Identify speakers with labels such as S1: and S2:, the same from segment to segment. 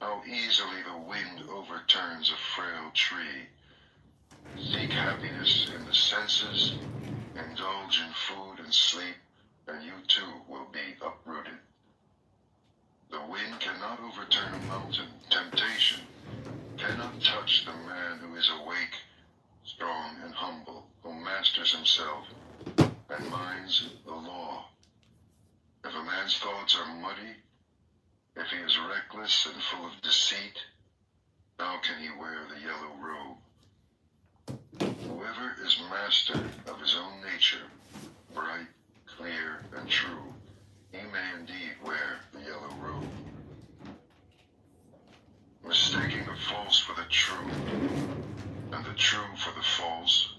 S1: How easily the wind overturns a frail tree. Seek happiness in the senses, indulge in food and sleep, and you too will be uprooted. The wind cannot overturn a mountain. Temptation cannot touch the man who is awake, strong and humble, who masters himself and minds the law. If a man's thoughts are muddy, if he is reckless and full of deceit, how can he wear the yellow robe? Whoever is master of his own nature, bright, clear, and true, he may indeed wear the yellow robe. Mistaking the false for the true, and the true for the false,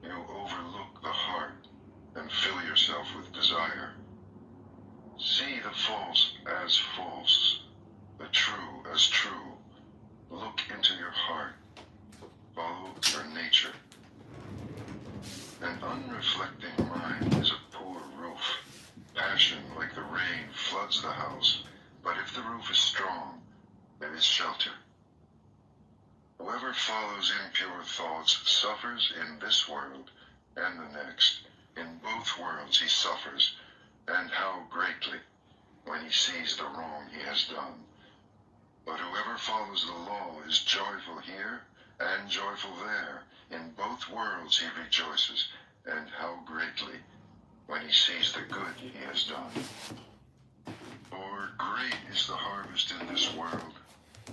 S1: you overlook the heart and fill yourself with desire. See the false as false, the true as true. Look into your heart. Follow your nature. An unreflecting mind is a poor roof. Passion, like the rain, floods the house, but if the roof is strong, it is shelter. Whoever follows impure thoughts suffers in this world and the next. In both worlds he suffers, and how greatly, when he sees the wrong he has done. But whoever follows the law is joyful here and joyful there. In both worlds he rejoices, and how greatly, when he sees the good he has done. For great is the harvest in this world,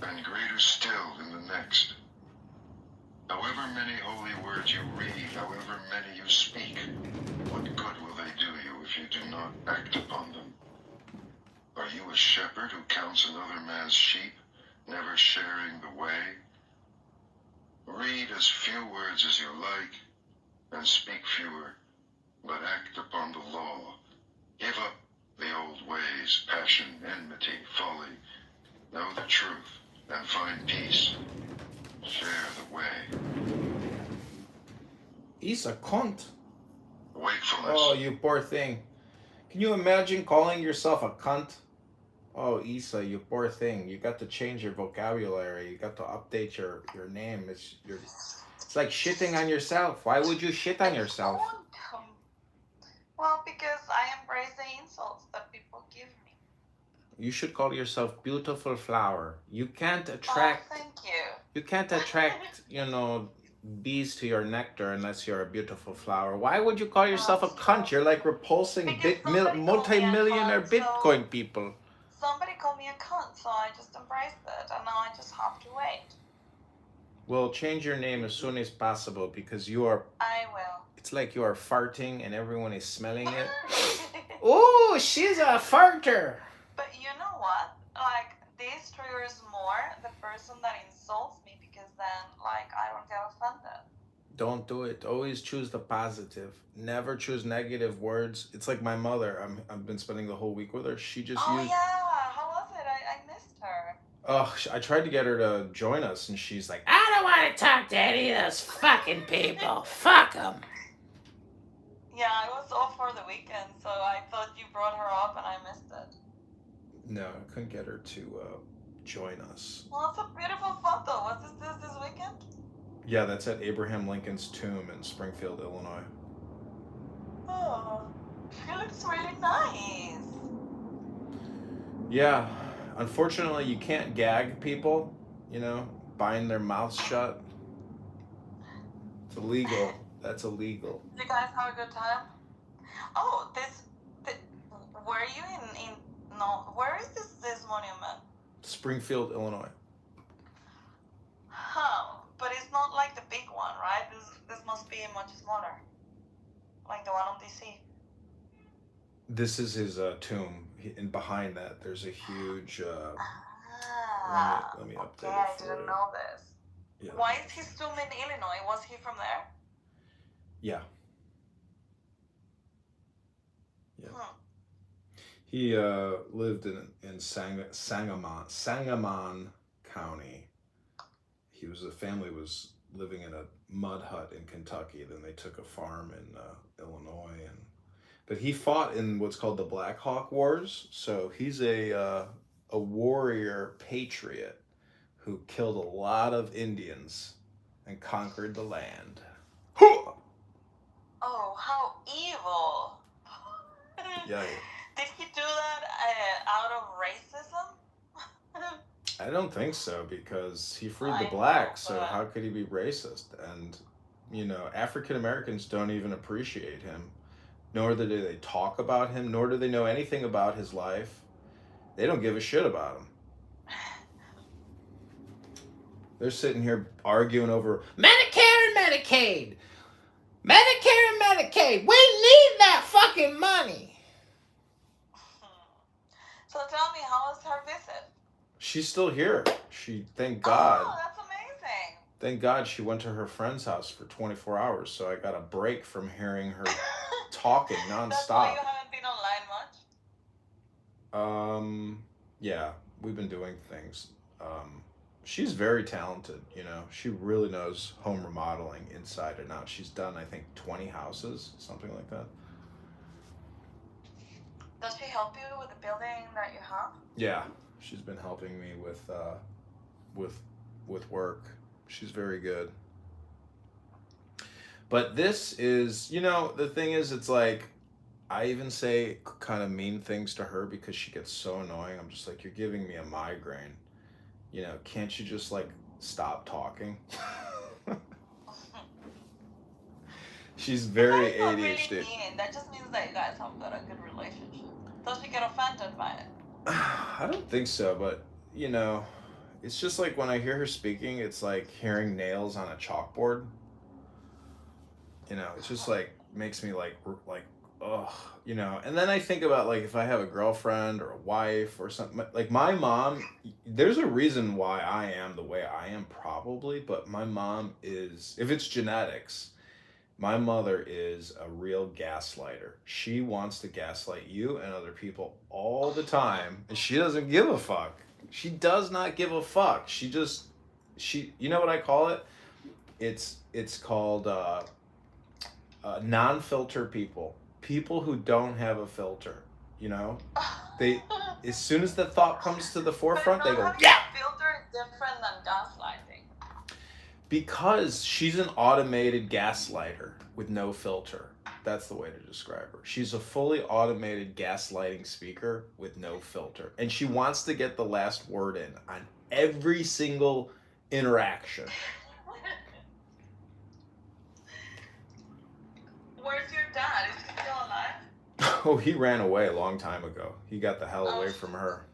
S1: and greater still in the next. However many holy words you read, however many you speak, what good will they do you if you do not act upon them? Are you a shepherd who counts another man's sheep, never sharing the way? Read as few words as you like, and speak fewer, but act upon the law. Give up the old ways, passion, enmity, folly. Know the truth, and find peace. Share the way.
S2: He's a cunt.
S1: Wakefulness.
S2: Oh, you poor thing. Can you imagine calling yourself a cunt? Oh, Issa, you poor thing. You got to change your vocabulary. You got to update your name. It's like shitting on yourself. Why would you shit on yourself?
S3: Well, because I embrace the insults that people give me.
S2: You should call yourself beautiful flower. You can't attract.
S3: Oh, thank you.
S2: You can't attract, bees to your nectar unless you're a beautiful flower. Why would you call yourself a cunt? You're like repulsing multi-millionaire Bitcoin people.
S3: Somebody called me a cunt, so I just embraced it, and now I just have to wait.
S2: Well, change your name as soon as possible because you are.
S3: I will.
S2: It's like you are farting and everyone is smelling it. Oh, she's a farter.
S3: But you know what? Like, this triggers more the person that insults me because then, like, I don't get offended.
S2: Don't do it. Always choose the positive. Never choose negative words. It's like my mother. I've been spending the whole week with her. She just used.
S3: Yeah. How was it? I missed her.
S2: Oh, I tried to get her to join us, and she's like, I don't want to talk to any of those fucking people. Fuck them.
S3: Yeah, I was off for the weekend, so I thought you brought her up, and I missed it.
S2: No, I couldn't get her to join us.
S3: Well, it's a beautiful photo. Was this weekend?
S2: Yeah, that's at Abraham Lincoln's tomb in Springfield, Illinois.
S3: Oh, she looks really nice.
S2: Yeah, unfortunately, you can't gag people, bind their mouths shut. It's illegal. That's illegal.
S3: Did you guys have a good time? Oh, were you where is this monument?
S2: Springfield, Illinois.
S3: Huh, but it's not like the big one, right? This must be much smaller. Like the one on DC.
S2: This is his tomb, and behind that there's a huge. Let me update it.
S3: I didn't know this.
S2: Yeah.
S3: Why is his tomb in Illinois? Was he from there?
S2: Yeah. Yeah. He lived in Sangamon County. The family was living in a mud hut in Kentucky. Then they took a farm in Illinois, but he fought in what's called the Black Hawk Wars. So he's a a warrior patriot who killed a lot of Indians and conquered the land.
S3: Oh, how evil!
S2: Yeah,
S3: Did he do that out of racism?
S2: I don't think so because he freed the
S3: I know,
S2: blacks, so
S3: but
S2: how could he be racist? And, African Americans don't even appreciate him, nor do they talk about him, nor do they know anything about his life. They don't give a shit about him. They're sitting here arguing over Medicare and Medicaid. Medicare and Medicaid. We need that fucking money.
S3: so tell me, how was her visit?
S2: She's still here. Thank God.
S3: Oh, that's amazing.
S2: Thank God she went to her friend's house for 24 hours, so I got a break from hearing her talking nonstop.
S3: That's why you haven't been online much?
S2: Yeah, we've been doing things. She's very talented, She really knows home remodeling inside and out. She's done, I think, 20 houses, something like that.
S3: Does she help you with the building that you have?
S2: Yeah, she's been helping me with work. She's very good. But this is, the thing is, it's like, I even say kind of mean things to her because she gets so annoying. I'm just like, you're giving me a migraine. Can't you just like stop talking? She's very
S3: That's not
S2: ADHD.
S3: really mean. That just means that you guys have got a good relationship. Does she get offended by it?
S2: I don't think so, but it's just like when I hear her speaking, it's like hearing nails on a chalkboard. It's just like makes me like ugh, And then I think about like if I have a girlfriend or a wife or something, like my mom, there's a reason why I am the way I am probably, but my mom is, if it's genetics, my mother is a real gaslighter. She wants to gaslight you and other people all the time, and she doesn't give a fuck. She does not give a fuck. You know what I call it? It's called non-filter people. People who don't have a filter, they, as soon as the thought comes to the forefront, they go, yeah.
S3: Filter is different than gaslighting.
S2: Because she's an automated gaslighter with no filter. That's the way to describe her. She's a fully automated gaslighting speaker with no filter. And she wants to get the last word in on every single interaction.
S3: Where's your dad? Is he still alive?
S2: Oh, he ran away a long time ago. He got the hell away from her.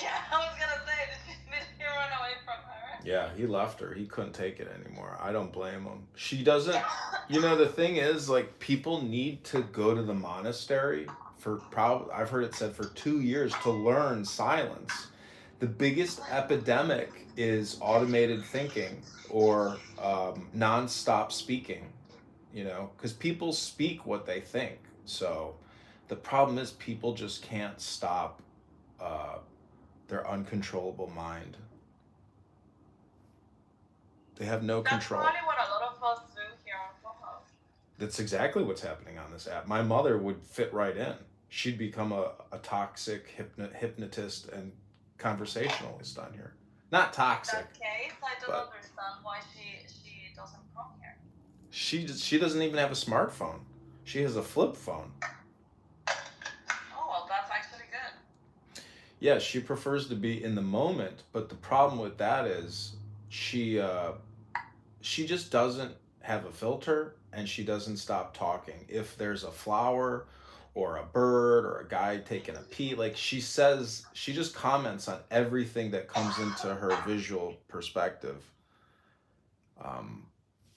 S3: Yeah, I was gonna say, did he run away from her?
S2: Yeah, he left her. He couldn't take it anymore. I don't blame him. She doesn't, the thing is, like, people need to go to the monastery I've heard it said for 2 years to learn silence. The biggest epidemic is automated thinking or non-stop speaking, because people speak what they think. So the problem is people just can't stop their uncontrollable mind. They have no control.
S3: That's probably what a lot of us do here on Clubhouse.
S2: That's exactly what's happening on this app. My mother would fit right in. She'd become a toxic hypnotist and conversationalist on here. Not toxic.
S3: In that case, I don't understand why she doesn't come here.
S2: She doesn't even have a smartphone. She has a flip phone.
S3: Oh, well, that's actually good.
S2: Yeah, she prefers to be in the moment, but the problem with that is she just doesn't have a filter, and she doesn't stop talking. If there's a flower or a bird or a guy taking a pee, like she just comments on everything that comes into her visual perspective.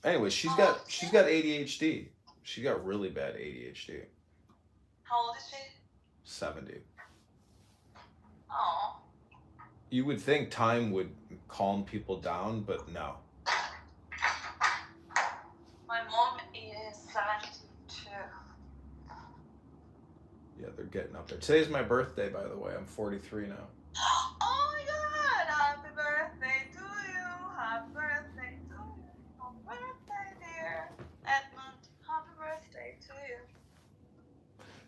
S2: Anyway, she's got ADHD. She's got really bad ADHD.
S3: How old is she?
S2: 70.
S3: Oh.
S2: You would think time would calm people down, but no.
S3: My mom is 72.
S2: Yeah, they're getting up there. Today's my birthday, by the way. I'm 43 now.
S3: Oh my God! Happy birthday to you! Happy birthday to you! Happy birthday, dear Edmund! Happy birthday to you!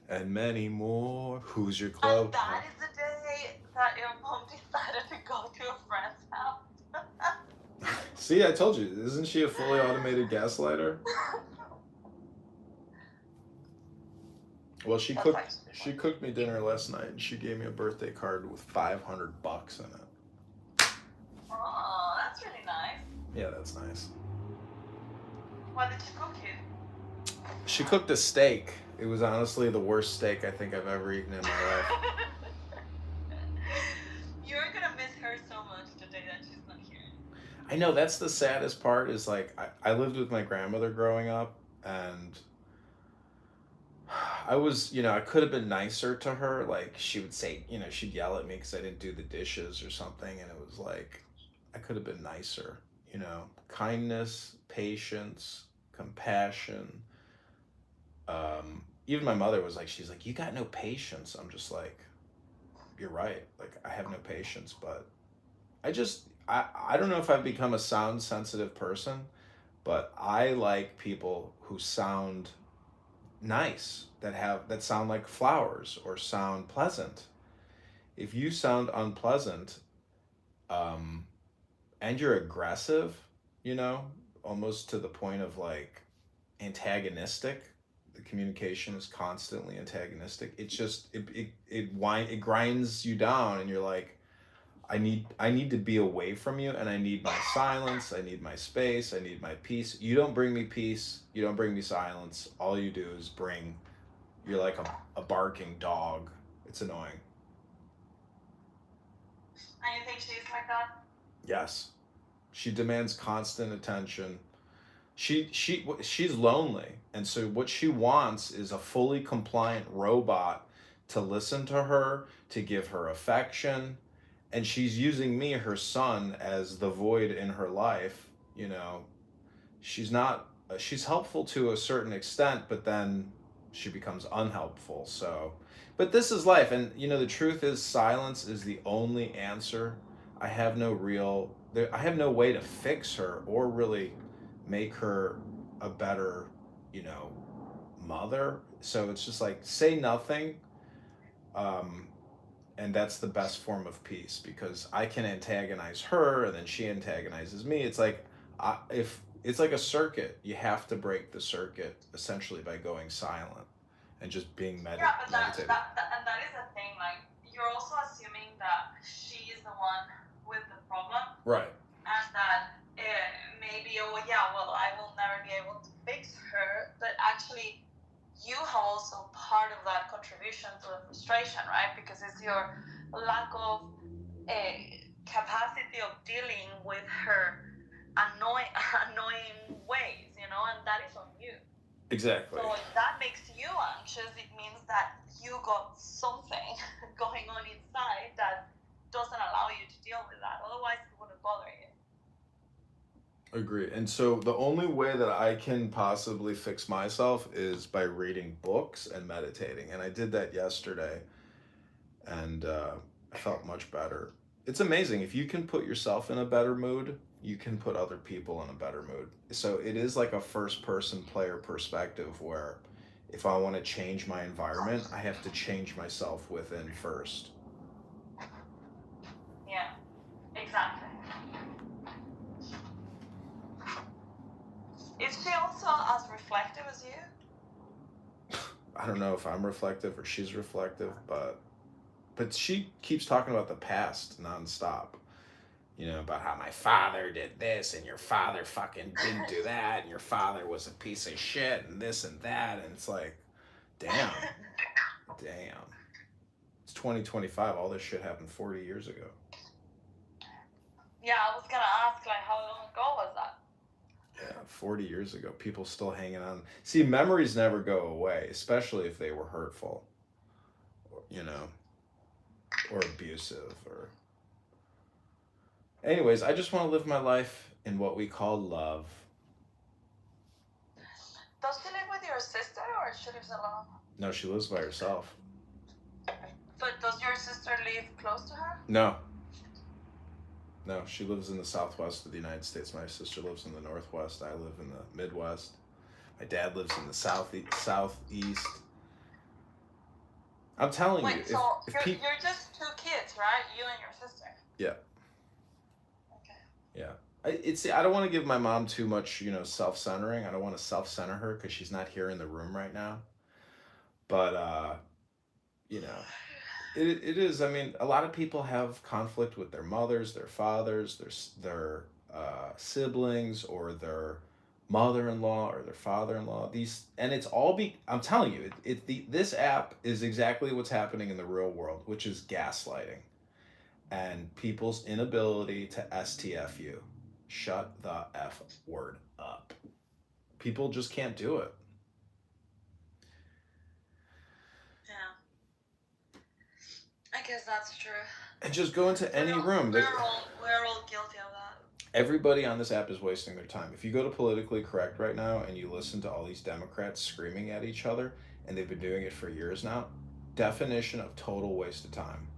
S2: And many more. Who's your club?
S3: And that is the day that you decided to go to a friend's house.
S2: See, I told you. Isn't she a fully automated gaslighter? Well, she cooked me dinner last night, and she gave me a birthday card with $500 in it.
S3: Oh, that's really nice.
S2: Yeah, that's nice.
S3: What did she cook you?
S2: She cooked a steak. It was honestly the worst steak I think I've ever eaten in my life.
S3: You're gonna miss her so much today that she's not here.
S2: I know, that's the saddest part is like I lived with my grandmother growing up, and I was, I could have been nicer to her. Like she would say, she'd yell at me because I didn't do the dishes or something, and it was like I could have been nicer. Kindness, patience, compassion. Even my mother was like, she's like, you got no patience. I'm just like, you're right. Like I have no patience, but I don't know if I've become a sound sensitive person, but I like people who sound nice, that sound like flowers or sound pleasant. If you sound unpleasant, and you're aggressive, almost to the point of like antagonistic, the communication is constantly antagonistic. It's just it grinds you down, and you're like, I need to be away from you, and I need my silence, I need my space, I need my peace. You don't bring me peace, you don't bring me silence. All you do is you're like a barking dog. It's annoying.
S3: And you think she's like that?
S2: Yes. She demands constant attention. She's lonely, and so what she wants is a fully compliant robot to listen to her, to give her affection, and she's using me, her son, as the void in her life. She's helpful to a certain extent, but then she becomes unhelpful. So, but this is life, and the truth is silence is the only answer. I have no way to fix her or really make her a better, mother. So it's just like, say nothing. And that's the best form of peace, because I can antagonize her and then she antagonizes me. It's like, if it's like a circuit, you have to break the circuit essentially by going silent and just being meditative.
S3: Yeah, but that is the thing. Like, you're also assuming that she is the one with the problem,
S2: right?
S3: And that maybe, I will never be able to fix her. But actually, you have also part of that contribution to the frustration, right? Because it's your lack of capacity of dealing with her annoying ways, and that is on you.
S2: Exactly.
S3: So if that makes you anxious, it means that you got something going on inside that doesn't allow you to deal with that. Otherwise, it wouldn't bother you.
S2: Agree. And so the only way that I can possibly fix myself is by reading books and meditating. And I did that yesterday, and I felt much better. It's amazing. If you can put yourself in a better mood, you can put other people in a better mood. So it is like a first-person player perspective, where if I want to change my environment, I have to change myself within first.
S3: Yeah, exactly. Is she also as reflective as you?
S2: I don't know if I'm reflective or she's reflective, but she keeps talking about the past nonstop. About how my father did this, and your father fucking didn't do that, and your father was a piece of shit, and this and that, and it's like, damn. It's 2025. All this shit happened 40 years ago.
S3: Yeah, I was gonna ask, like, how long ago was that?
S2: Yeah, 40 years ago. People still hanging on. See, memories never go away, especially if they were hurtful, or abusive, or... Anyways, I just want to live my life in what we call love.
S3: Does she live with your sister, or she lives alone?
S2: No, she lives by herself.
S3: But does your sister live close to her?
S2: No, she lives in the southwest of the United States. My sister lives in the northwest. I live in the Midwest. My dad lives in the southeast. I'm telling you,
S3: Wait, so
S2: if people,
S3: you're just two kids, right? You and your sister.
S2: yeah,
S3: Okay.
S2: yeah. I don't want to give my mom too much, self-centering. I don't want to self-center her because she's not here in the room right now. But you know, it is. I mean, a lot of people have conflict with their mothers, their fathers, their siblings, or their mother-in-law or their father-in-law. And it's all I'm telling you, this app is exactly what's happening in the real world, which is gaslighting and people's inability to STF you. Shut the F word up. People just can't do it.
S3: Yeah. I guess that's true.
S2: And just go into any room.
S3: We're all guilty of that.
S2: Everybody on this app is wasting their time. If you go to politically correct right now and you listen to all these Democrats screaming at each other, and they've been doing it for years now, definition of total waste of time.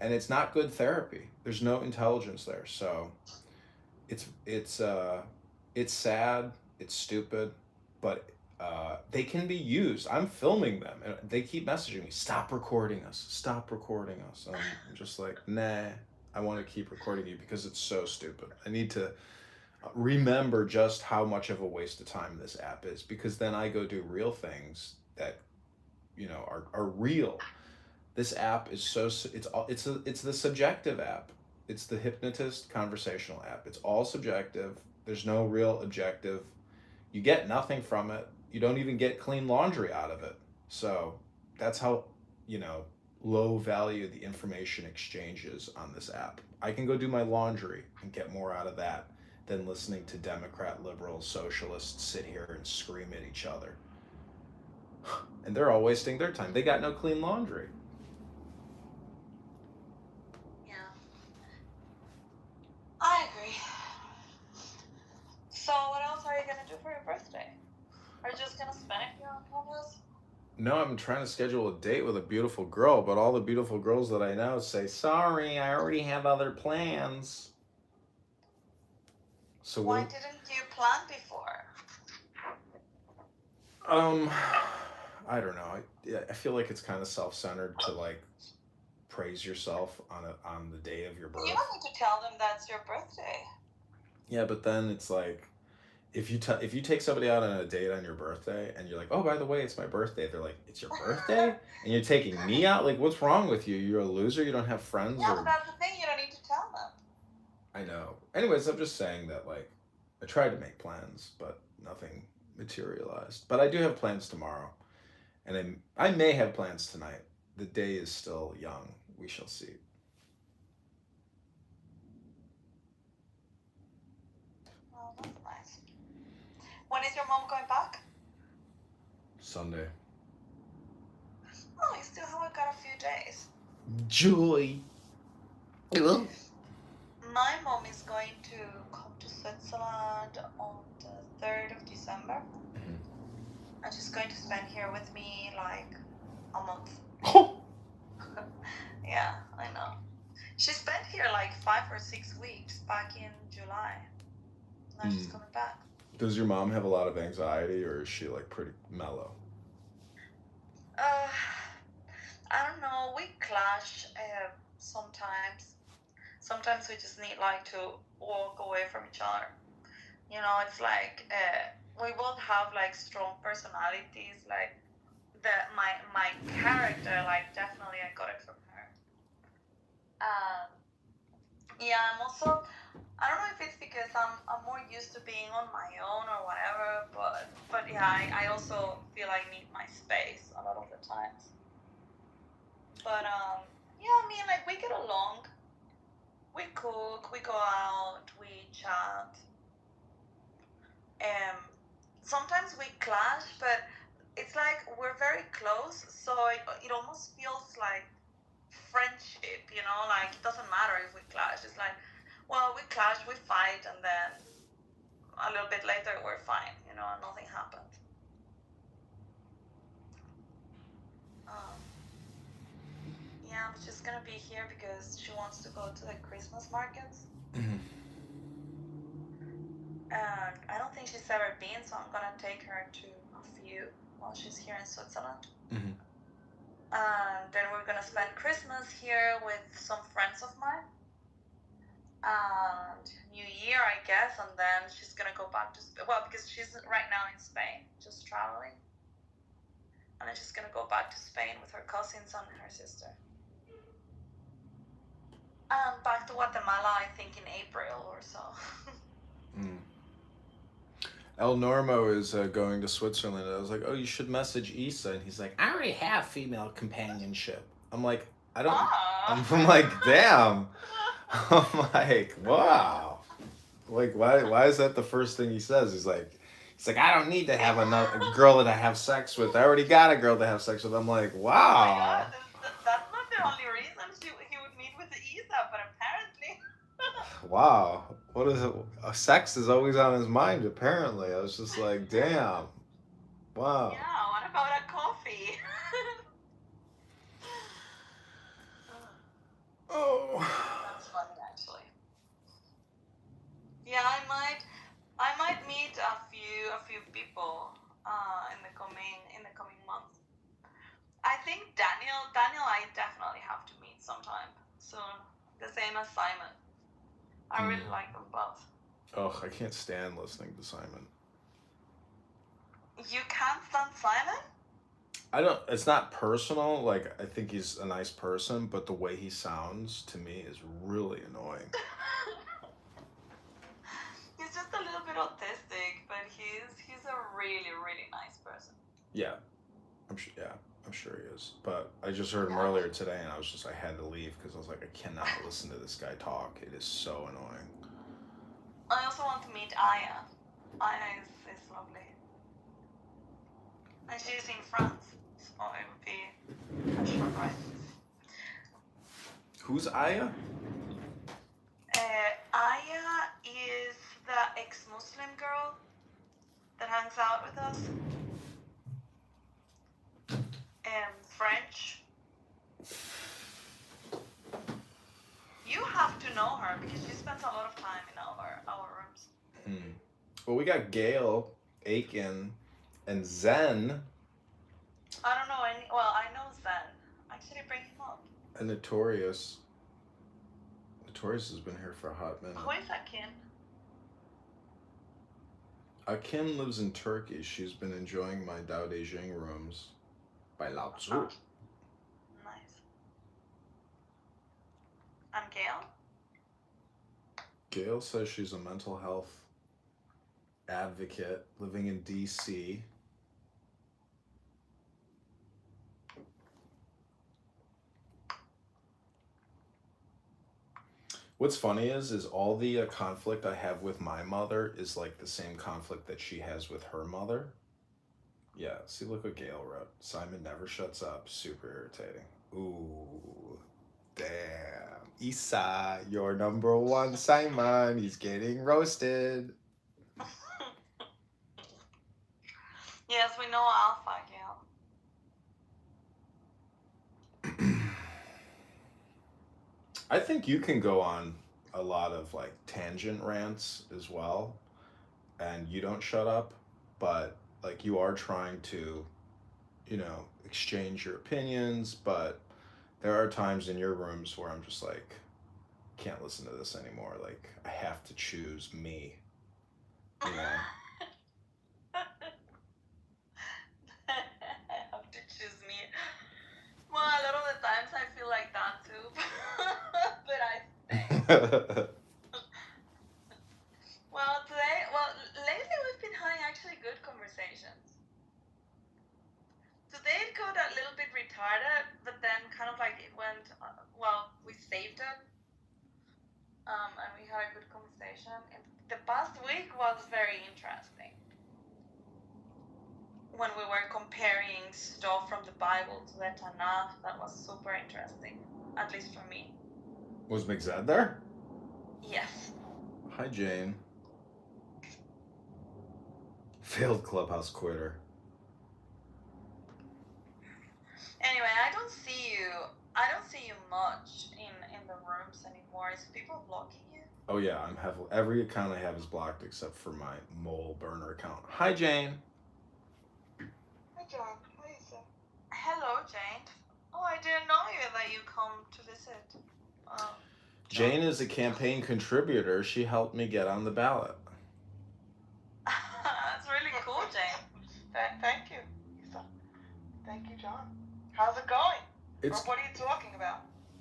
S2: And it's not good therapy. There's no intelligence there. So it's sad, it's stupid, but they can be used. I'm filming them, and they keep messaging me, "Stop recording us, stop recording us." And I'm just like, nah, I want to keep recording you because it's so stupid. I need to remember just how much of a waste of time this app is, because then I go do real things that are real. This app is it's the subjective app. It's the hypnotist conversational app. It's all subjective. There's no real objective. You get nothing from it. You don't even get clean laundry out of it. So that's how low value the information exchange is on this app. I can go do my laundry and get more out of that than listening to Democrat, liberal, socialists sit here and scream at each other. And they're all wasting their time. They got no clean laundry.
S3: Yeah. I agree. So what else are you gonna do for your birthday? Are you just gonna spend it here on campus?
S2: No, I'm trying to schedule a date with a beautiful girl, but all the beautiful girls that I know say, "Sorry, I already have other plans." So
S3: why didn't you plan before?
S2: I don't know. I feel like it's kind of self-centered to like praise yourself on the day of your birth.
S3: You don't need to tell them that's your birthday.
S2: Yeah, but then it's like if you take somebody out on a date on your birthday and you're like, "Oh, by the way, it's my birthday." They're like, "It's your birthday?" And you're taking me out? Like, what's wrong with you? You're a loser? You don't have friends?
S3: Yeah, but that's the thing. You don't need to tell them.
S2: I know. Anyways, I'm just saying that like I tried to make plans, but nothing materialized. But I do have plans tomorrow. And I may have plans tonight. The day is still young. We shall see.
S3: Oh, that's nice. When is your mom going back?
S2: Sunday.
S3: Oh, you still haven't got a few days.
S2: Joy.
S3: My mom is going to come to Switzerland on the 3rd of December.
S2: Mm-hmm.
S3: And she's going to spend here with me like a month.
S2: Oh.
S3: Yeah, I know. She spent here like 5 or 6 weeks back in July. Now she's coming back.
S2: Does your mom have a lot of anxiety, or is she like pretty mellow?
S3: I don't know. We clash sometimes. Sometimes we just need like to walk away from each other. It's like we both have like strong personalities. Like my character, like definitely I got it from her. Yeah, I'm also. I don't know if it's because I'm more used to being on my own or whatever, but yeah, I also feel I need my space a lot of the times. But yeah, I mean, like we get along. We cook, we go out, we chat. Sometimes we clash, but it's like we're very close, so it almost feels like friendship, like it doesn't matter if we clash. It's like, well, we clash, we fight, and then a little bit later we're fine, nothing happened. Yeah, I'm just gonna be here because she wants to go to the Christmas markets.
S2: Mm-hmm.
S3: And I don't think she's ever been, so I'm gonna take her to a few while she's here in Switzerland.
S2: Mm-hmm.
S3: And then we're gonna spend Christmas here with some friends of mine. And New Year, I guess, and then she's gonna go back to because she's right now in Spain, just traveling. And then she's gonna go back to Spain with her cousins and her sister. And back to Guatemala, I think in April or so.
S2: El Normo is going to Switzerland. I was like, oh, you should message Issa. And he's like, I already have female companionship. I'm like, I don't. I'm like, damn. I'm like, wow. Like, why is that the first thing he says? He's like, I don't need to have another girl that I have sex with. I already got a girl to have sex with. I'm like, wow.
S3: Oh my God, that's not the only reason he would meet with the Isa, but apparently.
S2: Wow. What is it? Sex is always on his mind, apparently. I was just like, damn. Wow.
S3: Yeah, what about a coffee?
S2: Oh.
S3: That's funny, actually. Yeah, I might meet a few people in the coming months. I think Daniel, I definitely have to meet sometime soon. The same as Simon. I really like them both.
S2: Oh, I can't stand listening to Simon.
S3: You can't stand Simon?
S2: I don't. It's not personal. Like, I think he's a nice person, but the way he sounds to me is really annoying.
S3: He's just a little bit autistic, but he's a really, really nice person.
S2: Yeah, I'm sure he is. But I just heard him earlier today, and I had to leave because I was like, I cannot listen to this guy talk. It is so annoying.
S3: I also want to meet Aya. Aya is lovely. And she's in France, so it would be a short ride.
S2: Who's Aya?
S3: Aya is the ex-Muslim girl that hangs out with us. French. You have to know her because she spends a lot of time in our rooms.
S2: Well, we got Gail, Aiken, and Zen.
S3: I don't know any. Well, I know Zen. Actually, bring him up.
S2: And Notorious. Notorious has been here for a hot minute.
S3: Who is Akin?
S2: Akin lives in Turkey. She's been enjoying my Dao De Jing rooms by Lao Tzu.
S3: Nice. And Gail?
S2: Gail says she's a mental health advocate living in DC. What's funny is all the conflict I have with my mother is like the same conflict that she has with her mother. Yeah, see, look what Gail wrote. Simon never shuts up. Super irritating. Ooh, damn. Issa, you're number one, Simon. He's getting roasted.
S3: Yes, we know Alpha, Gail.
S2: I think you can go on a lot of like tangent rants as well, and you don't shut up, but like you are trying to, exchange your opinions, but there are times in your rooms where I'm just like, can't listen to this anymore. Like, I have to choose me,
S3: I have to choose me. Well, a lot of the times I feel like that too, but I stay. Lately we've been having actually good conversations. Today it got a little bit retarded, but then kind of like it went, we saved it, and we had a good conversation. And the past week was very interesting. When we were comparing stuff from the Bible to the Tanakh, that was super interesting, at least for me.
S2: Was McZed there?
S3: Yes.
S2: Hi, Jane. Failed clubhouse quitter.
S3: Anyway, I don't see you much in the rooms anymore. Is people blocking you?
S2: Oh yeah, I'm heavily. Every account I have is blocked except for my mole burner account. Hi, Jane.
S3: Hi, John. What is it? Hello, Jane. Oh, I didn't know that you come to visit.
S2: Jane is a campaign contributor. She helped me get on the ballot.
S3: That's really cool, Jane.
S4: Thank you, Lisa. Thank you, John. How's it going? What are you talking about?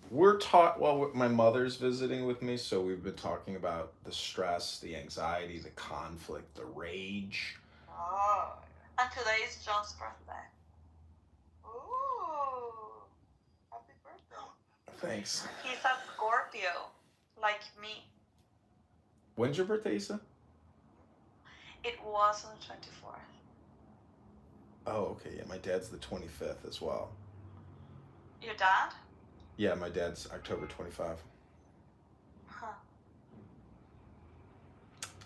S2: Well, my mother's visiting with me, so we've been talking about the stress, the anxiety, the conflict, the rage.
S4: Oh.
S3: And today is John's birthday.
S4: Ooh. Happy birthday.
S2: Thanks.
S3: He's a Scorpio, like me.
S2: When's your birthday, Issa?
S3: It was on the 24th.
S2: Oh, okay. Yeah, my dad's the 25th as well.
S3: Your dad?
S2: Yeah, my dad's October 25.
S3: Huh.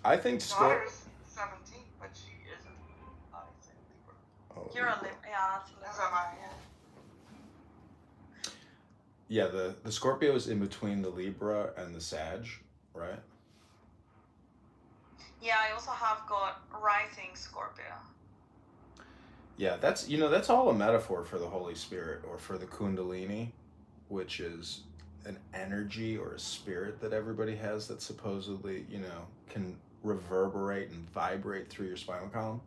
S2: I think
S4: daughter's 17, but she isn't. Obviously, Libra.
S2: Oh,
S3: You're a Libra. Yeah, that's a Libra.
S4: As am I, yeah.
S2: Yeah, the Scorpio is in between the Libra and the Sag, right?
S3: Yeah, I also have got rising Scorpio.
S2: Yeah, that's all a metaphor for the Holy Spirit or for the Kundalini, which is an energy or a spirit that everybody has that supposedly, can reverberate and vibrate through your spinal column.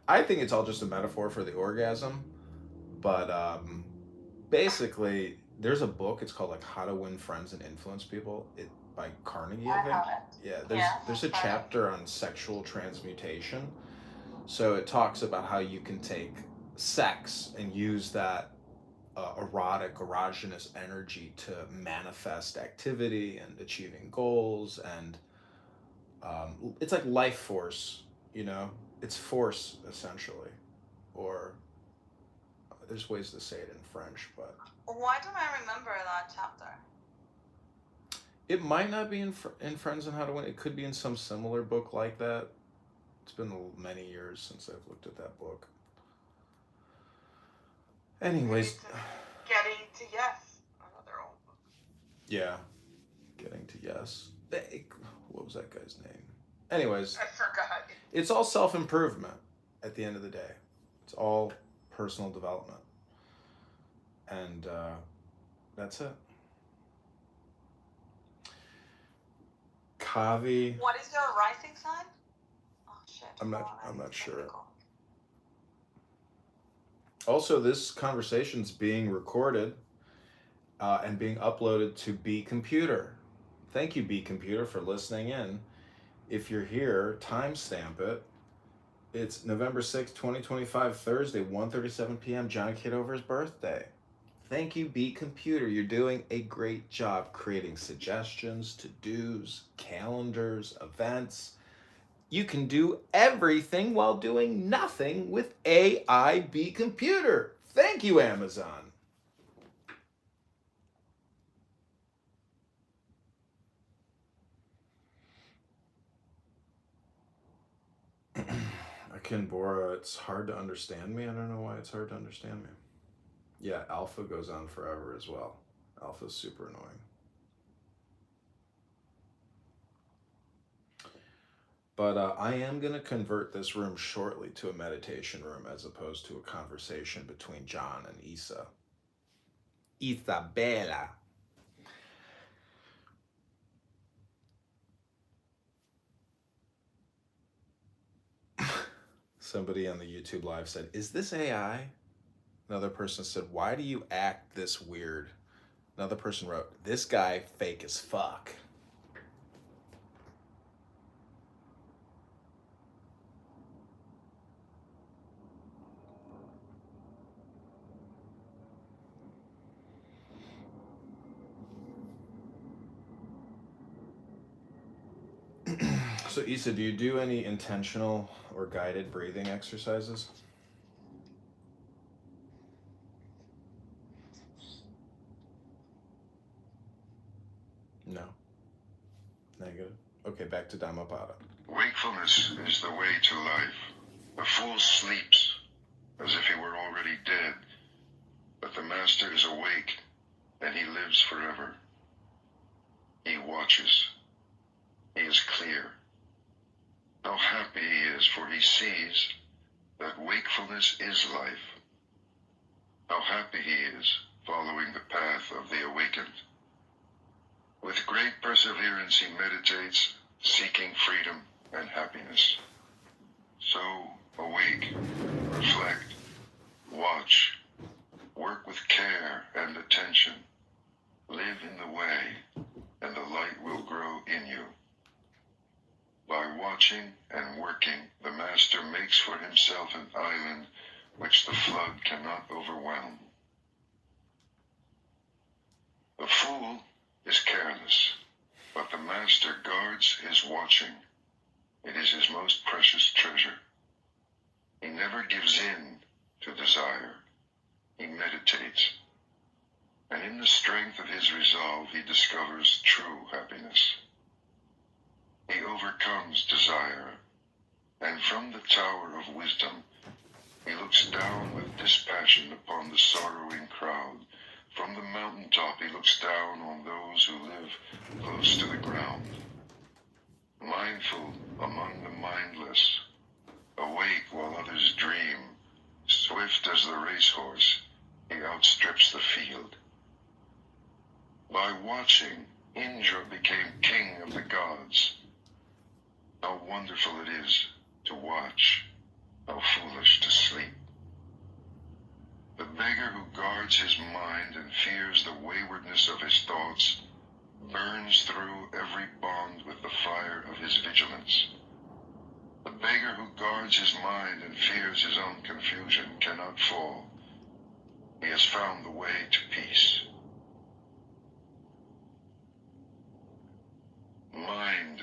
S2: I think it's all just a metaphor for the orgasm, but basically, there's a book. It's called like How to Win Friends and Influence People. By Carnegie, I think. Yeah, there's a chapter on sexual transmutation. So it talks about how you can take sex and use that erogenous energy to manifest activity and achieving goals, and it's like life force, it's force essentially, or there's ways to say it in French, but
S3: why don't I remember that chapter?
S2: It might not be in Friends on How to Win. It could be in some similar book like that. It's been many years since I've looked at that book. Anyways,
S4: Getting to Yes, another old book.
S2: Yeah, Getting to Yes. What was that guy's name? Anyways,
S4: I forgot.
S2: It's all self-improvement at the end of the day. It's all personal development. And that's it. Kavi.
S3: What is your rising sign? Oh shit.
S2: I'm not sure. Also, this conversation's being recorded and being uploaded to B Computer. Thank you, B Computer, for listening in. If you're here, timestamp it. It's November 6th, 2025, Thursday, 1:37 p.m., John Kitover's birthday. Thank you, B Computer. You're doing a great job creating suggestions, to-dos, calendars, events. You can do everything while doing nothing with AI B Computer. Thank you, Amazon. Akinbora, it's hard to understand me. I don't know why it's hard to understand me. Yeah, Alpha goes on forever as well. Alpha's super annoying. But I am going to convert this room shortly to a meditation room as opposed to a conversation between John and Issa. Isabella. Somebody on the YouTube live said, "Is this AI?" Another person said, "Why do you act this weird?" Another person wrote, "This guy fake as fuck." So Issa, do you do any intentional or guided breathing exercises? No. Negative. Okay, back to Dhammapada.
S1: Wakefulness is the way to life. The fool sleeps as if he were already dead, but the master is awake and he lives forever. He watches. He is clear. How happy he is, for he sees that wakefulness is life. How happy he is, following the path of the awakened. With great perseverance he meditates, seeking freedom and happiness. So, awake, reflect, watch, work with care and attention, live in the way, and the light will grow in you. By watching and working, the master makes for himself an island which the flood cannot overwhelm. The fool is careless, but the master guards his watching. It is his most precious treasure. He never gives in to desire. He meditates, and in the strength of his resolve he discovers true happiness. He overcomes desire, and from the tower of wisdom he looks down with dispassion upon the sorrowing crowd. From the mountaintop he looks down on those who live close to the ground. Mindful among the mindless, awake while others dream, swift as the racehorse, he outstrips the field. By watching, Indra became king of the gods. How wonderful it is to watch, how foolish to sleep. The beggar who guards his mind and fears the waywardness of his thoughts burns through every bond with the fire of his vigilance. The beggar who guards his mind and fears his own confusion cannot fall. He has found the way to peace. Mind.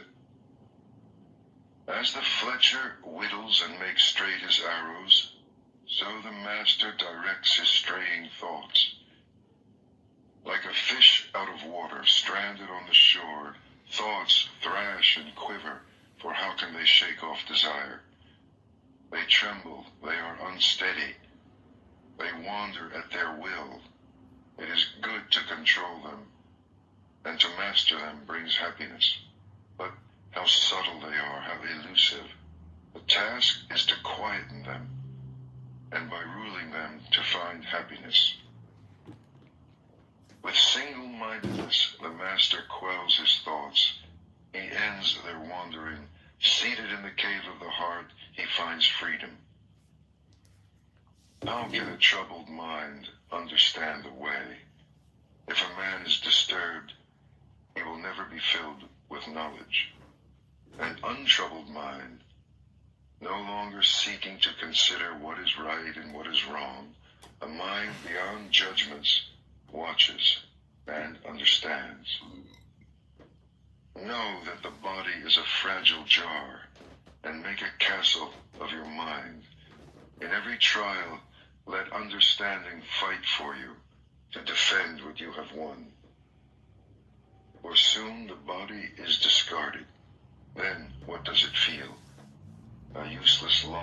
S1: As the fletcher whittles and makes straight his arrows, so the master directs his straying thoughts. Like a fish out of water, stranded on the shore, thoughts thrash and quiver, for how can they shake off desire? They tremble, they are unsteady, they wander at their will. It is good to control them, and to master them brings happiness. But how subtle they are, how elusive. The task is to quieten them, and by ruling them to find happiness. With single-mindedness, the master quells his thoughts. He ends their wandering. Seated in the cave of the heart, he finds freedom. How can a troubled mind understand the way? If a man is disturbed, he will never be filled with knowledge. An untroubled mind, no longer seeking to consider what is right and what is wrong, a mind beyond judgments, watches and understands. Know that the body is a fragile jar, and make a castle of your mind. In every trial, let understanding fight for you to defend what you have won. For soon the body is discarded. Then what does it feel? A useless log.